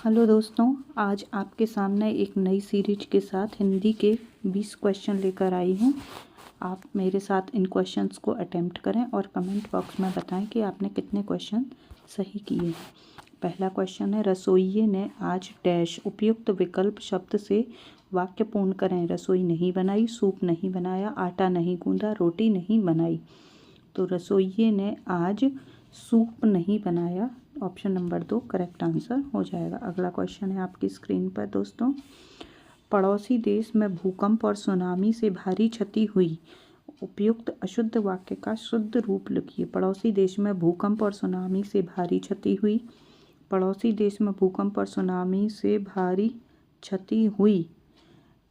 Hello दोस्तों, आज आपके सामने एक नई सीरीज के साथ हिंदी के 20 क्वेश्चन लेकर आई हूँ। आप मेरे साथ इन क्वेश्चंस को अटेम्प्ट करें और कमेंट बॉक्स में बताएं कि आपने कितने क्वेश्चन सही किए हैं। पहला क्वेश्चन है, रसोइये ने आज डैश उपयुक्त विकल्प शब्द से वाक्य पूर्ण करें। रसोई नहीं बनाई, सूप नहीं बनाया, आटा नहीं गूंदा, रोटी नहीं बनाई। तो रसोइये ने आज सूप नहीं बनाया, ऑप्शन नंबर 2 करेक्ट आंसर हो जाएगा। अगला क्वेश्चन है आपकी स्क्रीन पर दोस्तों, पड़ोसी देश में भूकंप और सुनामी से भारी क्षति हुई। उपयुक्त अशुद्ध वाक्य का शुद्ध रूप लिखिए। पड़ोसी देश में भूकंप और सुनामी से भारी क्षति हुई। पड़ोसी देश में भूकंप और सुनामी से भारी क्षति हुई,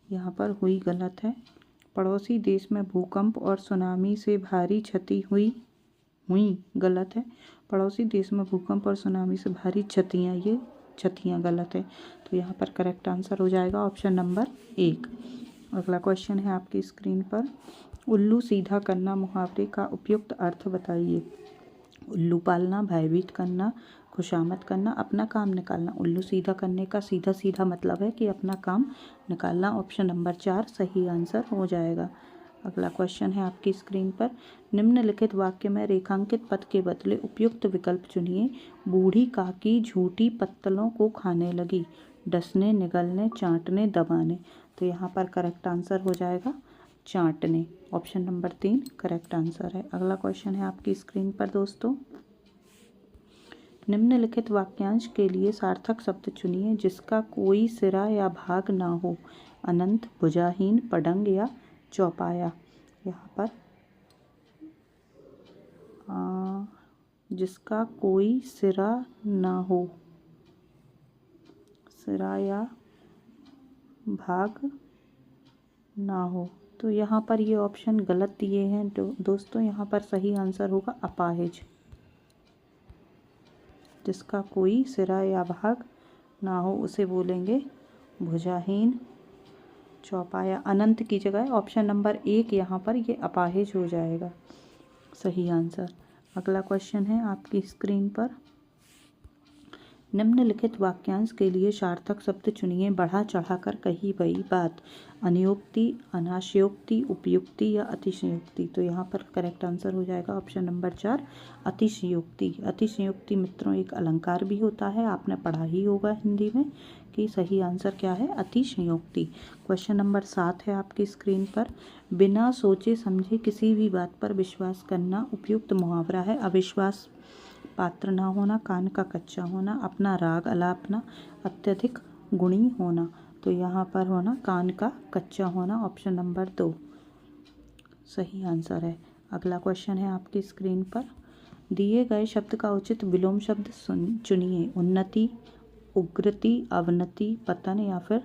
यहाँ पर हुई गलत है। पड़ोसी देश में भूकंप और सुनामी से भारी क्षति हुई गलत है। पड़ोसी देश में भूकंप और सुनामी से भारी क्षतियाँ, ये क्षतियाँ गलत है। तो यहाँ पर करेक्ट आंसर हो जाएगा ऑप्शन नंबर 1। अगला क्वेश्चन है आपकी स्क्रीन पर, उल्लू सीधा करना मुहावरे का उपयुक्त अर्थ बताइए। उल्लू पालना, भयभीत करना, खुशामद करना, अपना काम निकालना। उल्लू सीधा करने का सीधा सीधा मतलब है कि अपना काम निकालना। ऑप्शन नंबर 4 सही आंसर हो जाएगा। अगला क्वेश्चन है आपकी स्क्रीन पर, निम्नलिखित वाक्य में रेखांकित पद के बदले उपयुक्त विकल्प चुनिए। बूढ़ी काकी झूठी पत्तलों को खाने लगी। डसने, निगलने, चाटने, दबाने। तो यहाँ पर करेक्ट आंसर हो जाएगा चाटने। ऑप्शन नंबर 3 करेक्ट आंसर है। अगला क्वेश्चन है आपकी स्क्रीन पर दोस्तों, निम्नलिखित वाक्यांश के लिए सार्थक शब्द चुनिए जिसका कोई सिरा या भाग ना हो। अनंत, भुजाहीन, पडंग या चौपाया। यहाँ पर जिसका कोई सिरा ना हो, सिरा या भाग ना हो। तो यहाँ पर ये ऑप्शन गलत दिए हैं दोस्तों। यहाँ पर सही आंसर होगा अपाहिज। जिसका कोई सिरा या भाग ना हो उसे बोलेंगे भुजाहीन, चौपाया। अनंत की जगह ऑप्शन नंबर 1 यहाँ पर ये अपाहिज हो जाएगा सही आंसर। अगला क्वेश्चन है आपकी स्क्रीन पर, निम्नलिखित वाक्यांश के लिए सार्थक शब्द चुनिए। बढ़ा चढ़ाकर कही गई बात। अनियोक्ति, अनाशयोक्ति, उपयुक्ति या अतिशयोक्ति। तो यहाँ पर करेक्ट आंसर हो जाएगा ऑप्शन नंबर 4 अतिशयोक्ति। अतिशयोक्ति मित्रों एक अलंकार भी होता है, आपने पढ़ा ही होगा हिंदी में कि सही आंसर क्या है, अतिशयोक्ति। क्वेश्चन नंबर 7 है आपकी स्क्रीन पर, बिना सोचे समझे किसी भी बात पर विश्वास करना उपयुक्त मुहावरा है। अविश्वास पात्र ना होना, कान का कच्चा होना, अपना राग अलापना, अत्यधिक गुणी होना। तो यहाँ पर होना कान का कच्चा होना, ऑप्शन नंबर 2 सही आंसर है। अगला क्वेश्चन है आपकी स्क्रीन पर, दिए गए शब्द का उचित विलोम शब्द चुनिए। उन्नति, उग्रति, अवनति, पतन या फिर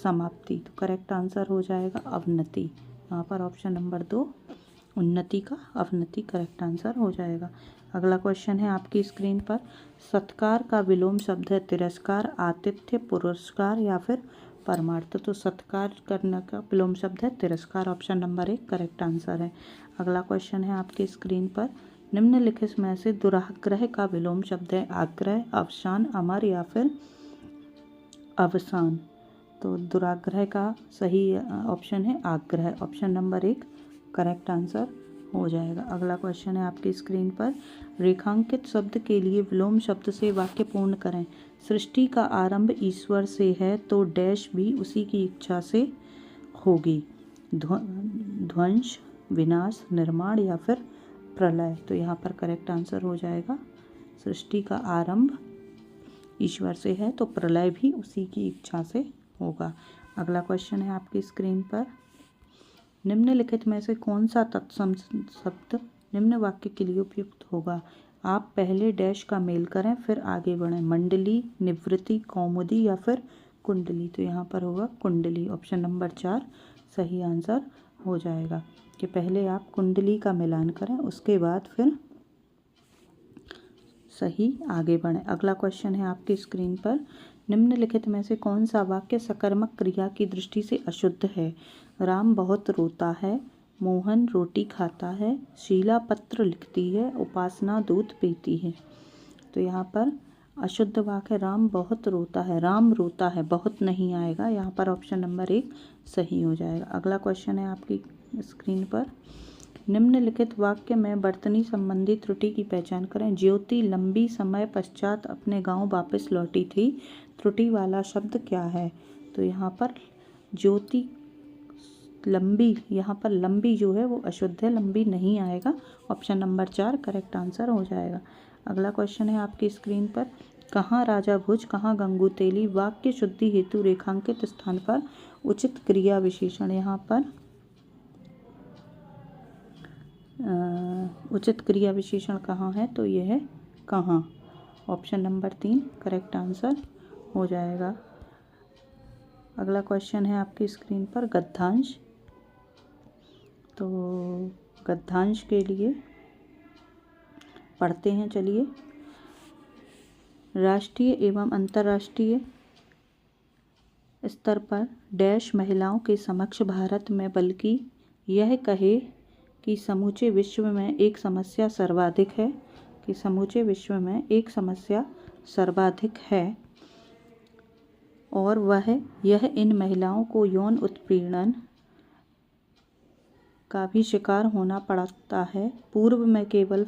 समाप्ति। तो करेक्ट आंसर हो जाएगा अवनति। यहाँ पर ऑप्शन नंबर 2 उन्नति का अवनति करेक्ट आंसर हो जाएगा। अगला क्वेश्चन है आपकी स्क्रीन पर, सत्कार का विलोम शब्द है तिरस्कार, आतिथ्य, पुरस्कार या फिर परमार्थ। तो सत्कार करने का विलोम शब्द है तिरस्कार, ऑप्शन नंबर 1 करेक्ट आंसर है। अगला क्वेश्चन है आपकी स्क्रीन पर, निम्नलिखित में से दुराग्रह का विलोम शब्द है आग्रह, अवसान, अमर या फिर अवसान। तो दुराग्रह का सही ऑप्शन है आग्रह, ऑप्शन नंबर 1 करेक्ट आंसर हो जाएगा। अगला क्वेश्चन है आपकी स्क्रीन पर, रेखांकित शब्द के लिए विलोम शब्द से वाक्य पूर्ण करें। सृष्टि का आरंभ ईश्वर से है तो डैश भी उसी की इच्छा से होगी। ध्वंस, विनाश, निर्माण या फिर प्रलय। तो यहाँ पर करेक्ट आंसर हो जाएगा सृष्टि का आरंभ ईश्वर से है तो प्रलय भी उसी की इच्छा से होगा। अगला क्वेश्चन है आपकी स्क्रीन पर, निम्नलिखित में से कौन सा तत्सम शब्द निम्न वाक्य के लिए उपयुक्त होगा। आप पहले डैश का मेल करें फिर आगे बढ़ें। मंडली, निवृत्ति, कौमुदी या फिर कुंडली। तो यहाँ पर होगा कुंडली, ऑप्शन नंबर 4 सही आंसर हो जाएगा कि पहले आप कुंडली का मिलान करें उसके बाद फिर सही आगे बढ़ें। अगला क्वेश्चन है आपकी स्क्रीन पर, निम्नलिखित में से कौन सा वाक्य सकर्मक क्रिया की दृष्टि से अशुद्ध है। राम बहुत रोता है, मोहन रोटी खाता है, शीला पत्र लिखती है, उपासना दूध पीती है। तो यहाँ पर अशुद्ध वाक्य राम बहुत रोता है, राम रोता है, बहुत नहीं आएगा। यहाँ पर ऑप्शन नंबर 1 सही हो जाएगा। अगला क्वेश्चन है आपकी स्क्रीन पर, निम्नलिखित वाक्य में वर्तनी संबंधी त्रुटि की पहचान करें। ज्योति लंबी समय पश्चात अपने गांव वापस लौटी थी। त्रुटि वाला शब्द क्या है? तो यहाँ पर ज्योति लंबी, यहाँ पर लंबी जो है वो अशुद्ध है, लंबी नहीं आएगा। ऑप्शन नंबर 4 करेक्ट आंसर हो जाएगा। अगला क्वेश्चन है आपकी स्क्रीन पर, कहाँ राजा भुज, कहाँ गंगूतेली, वाक्य शुद्धि हेतु रेखांकित स्थान पर उचित क्रिया विशेषण। यहाँ पर उचित क्रिया विशेषण कहाँ है? तो यह है कहाँ। ऑप्शन नंबर 3 करेक्ट आंसर हो जाएगा। अगला क्वेश्चन है आपकी स्क्रीन पर, गद्यांश। तो गद्यांश के लिए पढ़ते हैं, चलिए। राष्ट्रीय एवं अंतर्राष्ट्रीय स्तर पर डैश महिलाओं के समक्ष भारत में, बल्कि यह कहे कि समूचे विश्व में एक समस्या सर्वाधिक है, कि समूचे विश्व में एक समस्या सर्वाधिक है और वह यह इन महिलाओं को यौन उत्पीड़न का भी शिकार होना पड़ता है। पूर्व में केवल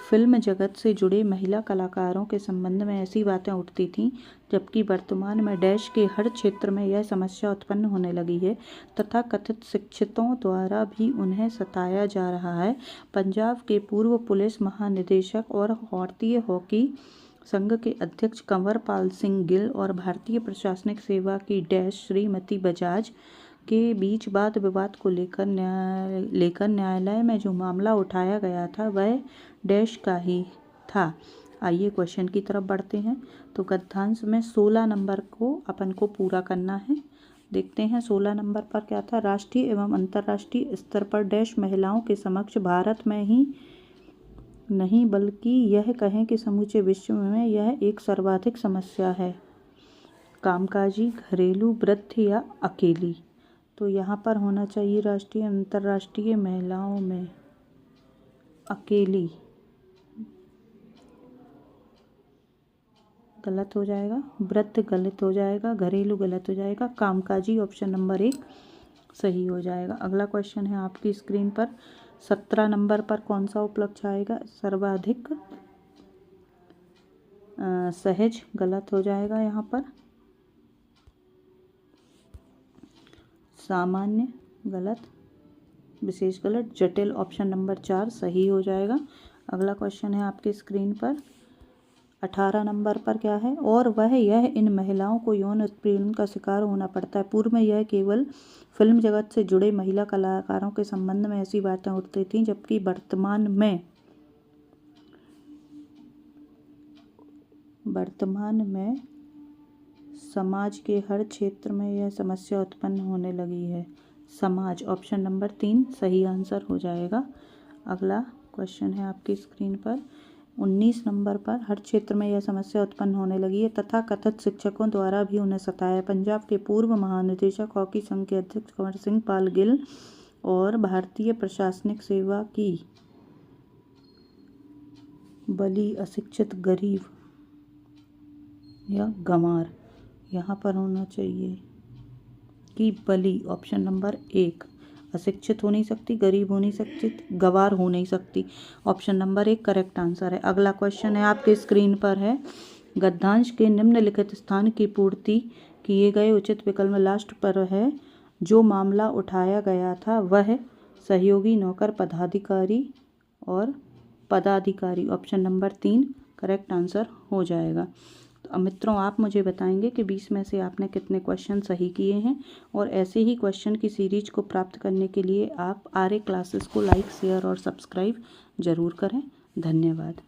फिल्म जगत से जुड़े महिला कलाकारों के संबंध में ऐसी बातें उठती थीं, जबकि वर्तमान में डैश के हर क्षेत्र में यह समस्या उत्पन्न होने लगी है तथा कथित शिक्षितों द्वारा भी उन्हें सताया जा रहा है। पंजाब के पूर्व पुलिस महानिदेशक और भारतीय हॉकी संघ के अध्यक्ष कंवरपाल सिंह गिल और भारतीय प्रशासनिक सेवा की डैश श्रीमती बजाज के बीच वाद विवाद को लेकर न्यायालय में जो मामला उठाया गया था वह डैश का ही था। आइए क्वेश्चन की तरफ बढ़ते हैं। तो गद्यांश में 16 नंबर को अपन को पूरा करना है। देखते हैं 16 नंबर पर क्या था। राष्ट्रीय एवं अंतर्राष्ट्रीय स्तर पर डैश महिलाओं के समक्ष भारत में ही नहीं बल्कि यह कहें कि समूचे विश्व में यह एक सर्वाधिक समस्या है। कामकाजी, घरेलू, वृद्ध या अकेली। तो यहाँ पर होना चाहिए राष्ट्रीय अंतर्राष्ट्रीय महिलाओं में अकेली, गलत हो जाएगा। वृद्ध गलत हो जाएगा। घरेलू गलत हो जाएगा। कामकाजी ऑप्शन नंबर 1 सही हो जाएगा। अगला क्वेश्चन है आपकी स्क्रीन पर, 17 नंबर पर कौन सा उपलक्ष्य आएगा? सर्वाधिक सहज गलत हो जाएगा। यहाँ पर सामान्य गलत, विशेष गलत, जटिल ऑप्शन नंबर 4 सही हो जाएगा। अगला क्वेश्चन है आपके स्क्रीन पर, 18 नंबर पर क्या है? और वह यह इन महिलाओं को यौन उत्पीड़न का शिकार होना पड़ता है। पूर्व में यह केवल फिल्म जगत से जुड़े महिला कलाकारों के संबंध में ऐसी बातें उठती थीं, जबकि वर्तमान में समाज के हर क्षेत्र में यह समस्या उत्पन्न होने लगी है। समाज ऑप्शन नंबर 3 सही आंसर हो जाएगा। अगला क्वेश्चन है आपकी स्क्रीन पर, 19 नंबर पर, हर क्षेत्र में यह समस्या उत्पन्न होने लगी है तथा कथित शिक्षकों द्वारा भी उन्हें सताया। पंजाब के पूर्व महानिदेशक हॉकी संघ के अध्यक्ष कंवरपाल गिल और भारतीय प्रशासनिक सेवा की बली अशिक्षित, गरीब या गंवार। यहाँ पर होना चाहिए कि बली ऑप्शन नंबर 1। अशिक्षित हो नहीं सकती, गरीब हो नहीं सकती, गंवार हो नहीं सकती। ऑप्शन नंबर 1 करेक्ट आंसर है। अगला क्वेश्चन है आपके स्क्रीन पर है, गद्यांश के निम्नलिखित स्थान की पूर्ति किए गए उचित विकल्प लास्ट पर है। जो मामला उठाया गया था वह सहयोगी नौकर पदाधिकारी और पदाधिकारी। ऑप्शन नंबर 3 करेक्ट आंसर हो जाएगा। तो मित्रों आप मुझे बताएंगे कि 20 में से आपने कितने क्वेश्चन सही किए हैं, और ऐसे ही क्वेश्चन की सीरीज को प्राप्त करने के लिए आप आर्य क्लासेस को लाइक, शेयर और सब्सक्राइब ज़रूर करें। धन्यवाद।